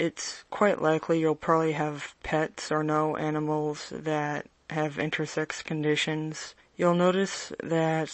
it's quite likely you'll probably have pets or know animals that have intersex conditions. You'll notice that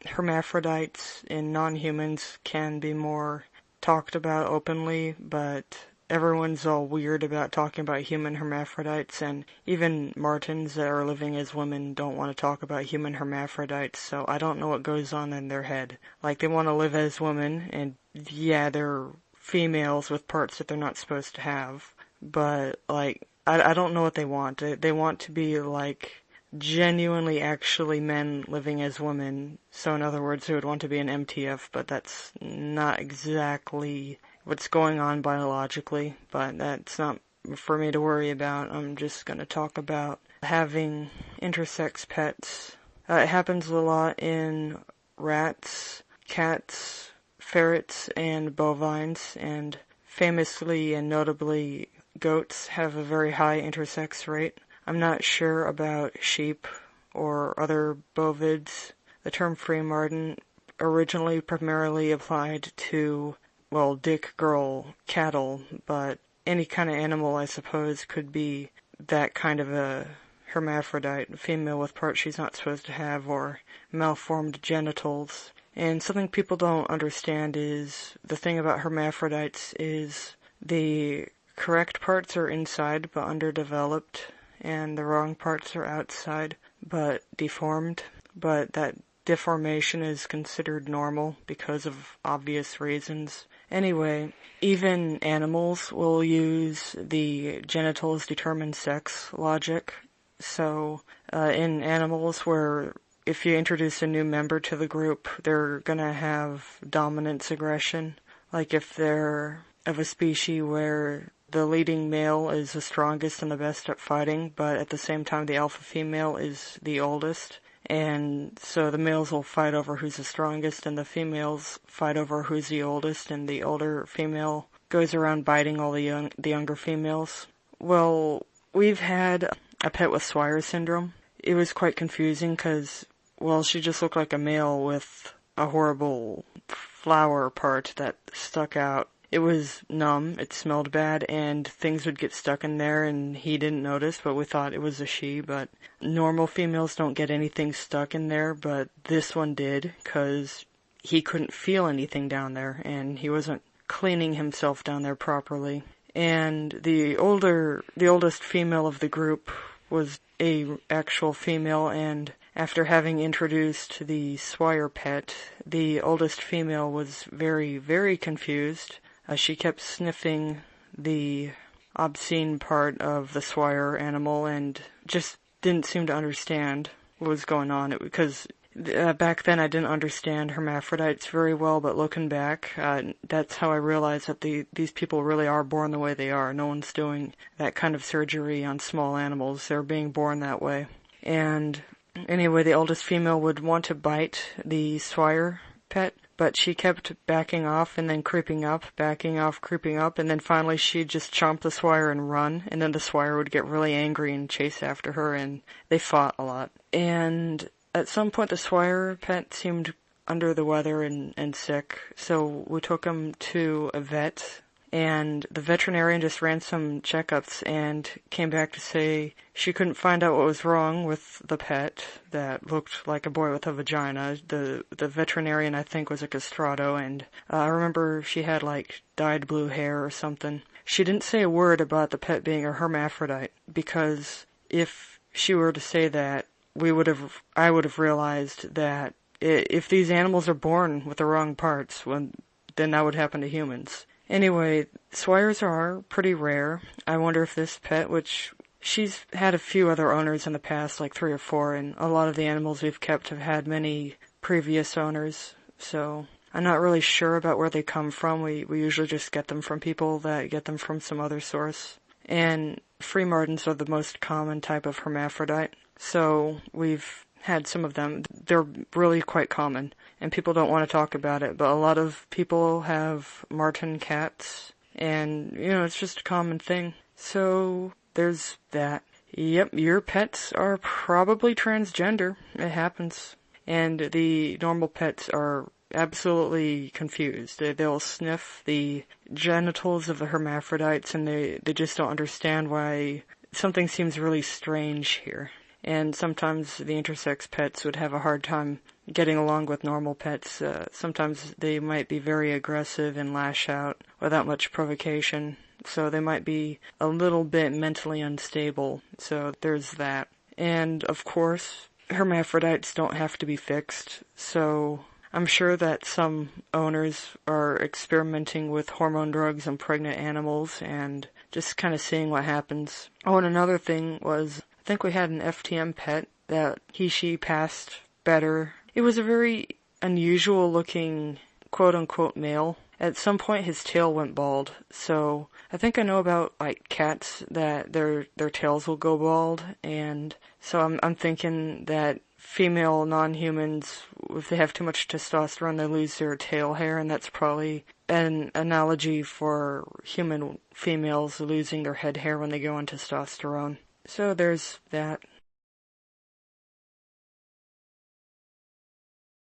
hermaphrodites in non-humans can be more talked about openly, but everyone's all weird about talking about human hermaphrodites, and even martens that are living as women don't want to talk about human hermaphrodites, so I don't know what goes on in their head. Like, they want to live as women, and yeah, they're females with parts that they're not supposed to have, but, like, I don't know what they want. They want to be, like, genuinely actually men living as women. So in other words, they would want to be an MTF, but that's not exactly what's going on biologically, but that's not for me to worry about. I'm just going to talk about having intersex pets. It happens a lot in rats, cats, ferrets, and bovines, and famously and notably goats have a very high intersex rate. I'm not sure about sheep or other bovids. The term free marten originally primarily applied to, well, dick-girl cattle, but any kind of animal, I suppose, could be that kind of a hermaphrodite, female with parts she's not supposed to have, or malformed genitals. And something people don't understand is, the thing about hermaphrodites is the correct parts are inside but underdeveloped, and the wrong parts are outside but deformed, but that deformation is considered normal because of obvious reasons. Anyway, even animals will use the genitals determine sex logic. So, in animals where if you introduce a new member to the group, they're gonna have dominance aggression. Like if they're of a species where the leading male is the strongest and the best at fighting, but at the same time the alpha female is the oldest. And so the males will fight over who's the strongest, and the females fight over who's the oldest, and the older female goes around biting all the younger females. Well, we've had a pet with Swyer syndrome. It was quite confusing because, well, she just looked like a male with a horrible flower part that stuck out. It was numb, it smelled bad, and things would get stuck in there, and he didn't notice, but we thought it was a she. But normal females don't get anything stuck in there, but this one did, because he couldn't feel anything down there, and he wasn't cleaning himself down there properly. And the oldest female of the group was a actual female, and after having introduced the Swyer pet, the oldest female was very, very confused. She kept sniffing the obscene part of the Swyer animal and just didn't seem to understand what was going on. Because back then I didn't understand hermaphrodites very well, but looking back, that's how I realized that these people really are born the way they are. No one's doing that kind of surgery on small animals. They're being born that way. And anyway, the oldest female would want to bite the Swyer pet, but she kept backing off and then creeping up, backing off, creeping up, and then finally she'd just chomp the Swyer and run, and then the Swyer would get really angry and chase after her, and they fought a lot. And at some point the Swyer pet seemed under the weather and sick, so we took him to a vet, and the veterinarian just ran some checkups and came back to say she couldn't find out what was wrong with the pet that looked like a boy with a vagina. The veterinarian, I think, was a castrato, and I remember she had like dyed blue hair or something. She didn't say a word about the pet being a hermaphrodite, because if she were to say that, I would have realized that if these animals are born with the wrong parts, then that would happen to humans. Anyway, Swyers are pretty rare. I wonder if this pet, which she's had a few other owners in the past, like 3 or 4, and a lot of the animals we've kept have had many previous owners, so I'm not really sure about where they come from. We usually just get them from people that get them from some other source. And free martens are the most common type of hermaphrodite, so we've had some of them. They're really quite common, and people don't want to talk about it, but a lot of people have marten cats, and, it's just a common thing. So, there's that. Yep, your pets are probably transgender. It happens. And the normal pets are absolutely confused. They'll sniff the genitals of the hermaphrodites and they just don't understand why something seems really strange here. And sometimes the intersex pets would have a hard time getting along with normal pets. Sometimes they might be very aggressive and lash out without much provocation. So they might be a little bit mentally unstable. So there's that. And of course, hermaphrodites don't have to be fixed. So I'm sure that some owners are experimenting with hormone drugs on pregnant animals and just kind of seeing what happens. Oh, and another thing was, I think we had an FTM pet that she passed better. It was a very unusual looking quote-unquote male. At some point his tail went bald, so I think I know about like cats that their tails will go bald, and so I'm thinking that female non-humans, if they have too much testosterone, they lose their tail hair, and that's probably an analogy for human females losing their head hair when they go on testosterone. So there's that.